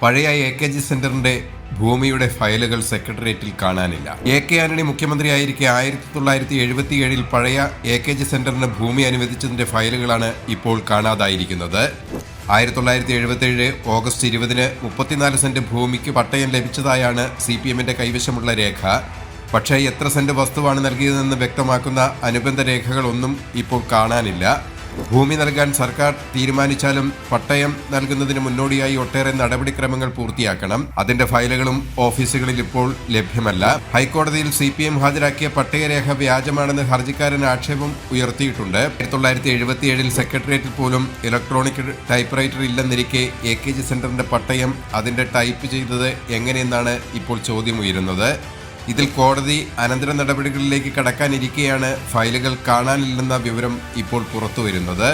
പഴയ AKG സെന്ററിന്റെ ഭൂമിയുടെ ഫയലുകൾ സെക്രട്ടേറിയറ്റിൽ കാണാനില്ല. AK ആന്റണി മുഖ്യമന്ത്രിയായിരിക്കെ 1977 പഴയ AKG സെന്ററിന് ഭൂമി അനുവദിച്ചതിന്റെ ഫയലുകളാണ് ഇപ്പോൾ കാണാതായിരിക്കുന്നത്. 1977 ഓഗസ്റ്റ് 20 34 സെന്റ് ഭൂമിക്ക് പട്ടയം ലഭിച്ചതായാണ് CPMന്റെ കൈവശമുള്ള രേഖ. പക്ഷേ എത്ര സെന്റ് വസ്തുവാണ് നൽകിയതെന്ന് വ്യക്തമാക്കുന്ന അനുബന്ധ രേഖകളൊന്നും ഇപ്പോൾ കാണാനില്ല. ഭൂമി നൽകാൻ സർക്കാർ തീരുമാനിച്ചാലും പട്ടയം നൽകുന്നതിന് മുന്നോടിയായി ഒട്ടേറെ നടപടിക്രമങ്ങൾ പൂർത്തിയാക്കണം. അതിന്റെ ഫയലുകളും ഓഫീസുകളിൽ ഇപ്പോൾ ലഭ്യമല്ല. ഹൈക്കോടതിയിൽ CPM ഹാജരാക്കിയ പട്ടയരേഖ വ്യാജമാണെന്ന് ഹർജിക്കാരൻ ആക്ഷേപം ഉയർത്തിയിട്ടുണ്ട്. 1977 സെക്രട്ടേറിയറ്റിൽ പോലും ഇലക്ട്രോണിക് ടൈപ്പ്റൈറ്റർ ഇല്ലെന്നിരിക്കെ AKG സെന്ററിന്റെ പട്ടയം അതിന്റെ ടൈപ്പ് ചെയ്തത് എങ്ങനെയെന്നാണ് ഇപ്പോൾ ചോദ്യമുയരുന്നത്. ഇതിൽ കോടതി അനന്തര നടപടികളിലേക്ക് കടക്കാനിരിക്കെയാണ് ഫയലുകൾ കാണാനില്ലെന്ന വിവരം ഇപ്പോൾ പുറത്തുവരുന്നത്.